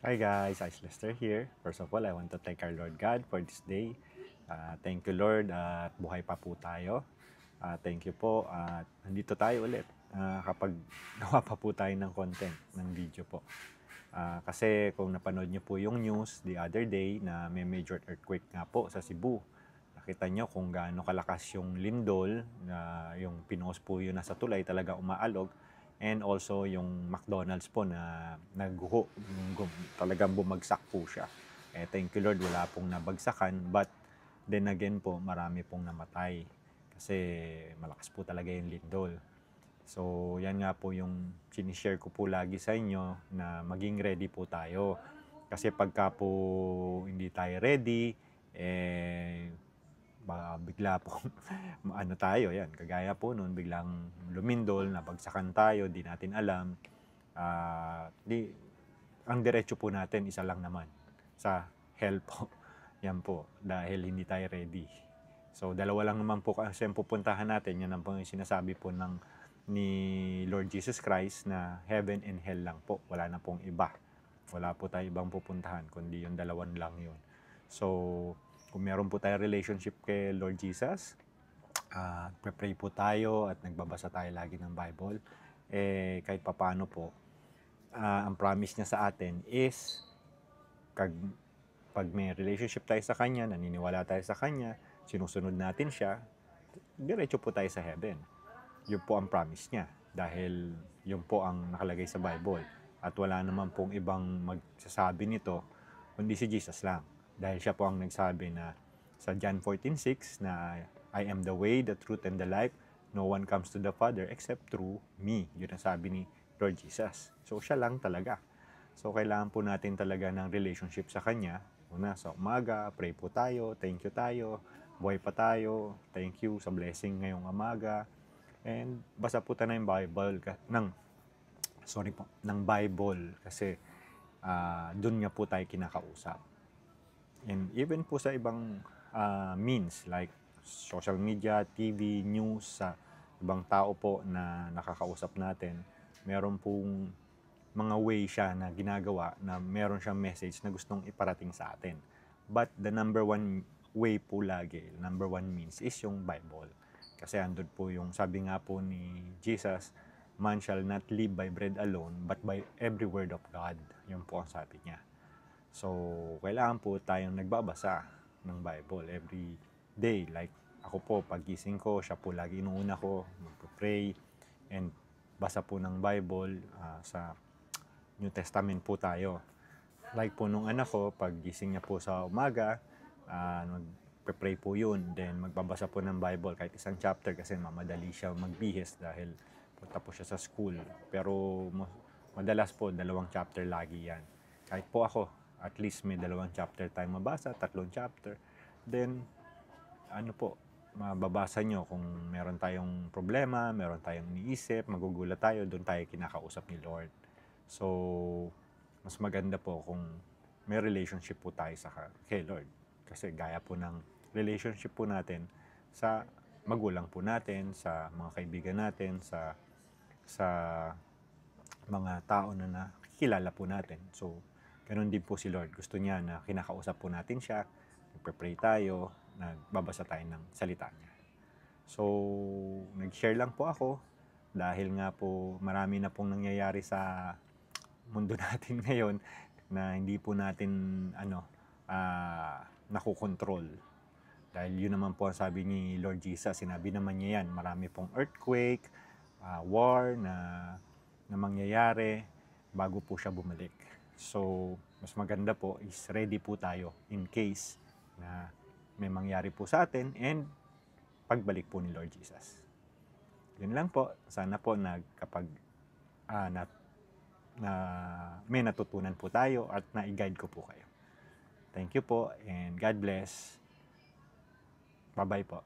Hi guys, Ice Lester here. First of all, I want to thank our Lord God for this day. Thank you Lord at buhay pa po tayo. Thank you po at nandito tayo ulit kapag gawa pa po tayo ng content, ng video po. Kasi kung napanood niyo po yung news the other day na may major earthquake nga po sa Cebu. Nakita niyo kung gaano kalakas yung lindol na yung pinost po yun nasa tulay talaga umaalog. And also yung McDonald's po na nagguho, talagang bumagsak po siya. Thank you Lord, wala pong nabagsakan. But then again po, marami pong namatay. Kasi malakas po talaga yung lindol. So yan nga po yung sinishare ko po lagi sa inyo na maging ready po tayo. Kasi pagka po hindi tayo ready, bigla po ano tayo yan, kagaya po noon biglang lumindol, nabagsakan tayo, di natin alam. Ang diretso po natin isa lang naman, sa hell po. Yan po, dahil hindi tayo ready. So dalawa lang naman po kasi ang pupuntahan natin, yan ang po yung sinasabi po ni Lord Jesus Christ na heaven and hell lang po, wala na pong iba. Wala po tayo ibang pupuntahan kundi yung dalawan lang yun. So kung meron po tayo relationship kay Lord Jesus, pray po tayo at nagbabasa tayo lagi ng Bible, kahit papano po, ang promise niya sa atin is, pag may relationship tayo sa Kanya, naniniwala tayo sa Kanya, sinusunod natin siya, diretso po tayo sa heaven. Yun po ang promise niya. Dahil yun po ang nakalagay sa Bible. At wala naman pong ibang magsasabi nito, kundi si Jesus lang. Dahil siya po ang nagsabi na sa John 14:6 na I am the way, the truth, and the life. No one comes to the Father except through me. Yun ang sabi ni Lord Jesus. So siya lang talaga. So kailangan po natin talaga ng relationship sa Kanya. Una, sa umaga, pray po tayo, thank you tayo, buhay pa tayo, thank you sa blessing ngayong umaga. And basa po tayo ng Bible, ng Bible kasi doon nga po tayo kinakausap. And even po sa ibang means like social media, TV, news, sa ibang tao po na nakakausap natin, meron pong mga way siya na ginagawa na meron siyang message na gustong iparating sa atin. But the number one way po lagi, number one means is yung Bible. Kasi andun po yung sabi nga po ni Jesus, man shall not live by bread alone, but by every word of God. Yun po ang sabi niya. So, kailangan po tayong nagbabasa ng Bible every day. Like, ako po, pagising ko, siya po lagi inuuna ko, magpapray, and basa po ng Bible. Sa New Testament po tayo. Like po nung anak ko, pag gising niya po sa umaga, magpe-pray po yun. Then magbabasa po ng Bible kahit isang chapter kasi mamadali siya magbihis dahil punta po siya sa school. Pero madalas po, 2 chapter lagi yan. Kahit po ako, at least may 2 chapter tayong mabasa, 3 chapter. Then, ano po, mababasa nyo kung meron tayong problema, meron tayong iniisip, magugulat tayo, doon tayo kinakausap ni Lord. So, mas maganda po kung may relationship po tayo kay Lord. Kasi gaya po ng relationship po natin sa magulang po natin, sa mga kaibigan natin, sa mga tao na nakikilala po natin. So, ganun din po si Lord. Gusto niya na kinakausap po natin siya, nagpe-pray tayo, nagbabasa tayo ng salita niya. So, nag-share lang po ako dahil nga po marami na pong nangyayari sa mundo natin ngayon na hindi po natin nakokontrol. Dahil yun naman po ang sabi ni Lord Jesus, sinabi naman niya yan, marami pong earthquake, war na mangyayari bago po siya bumalik. So, mas maganda po is ready po tayo in case na may mangyari po sa atin and pagbalik po ni Lord Jesus. Yun lang po. Sana po kapag may natutunan po tayo at na-guide ko po kayo. Thank you po and God bless. Bye-bye po.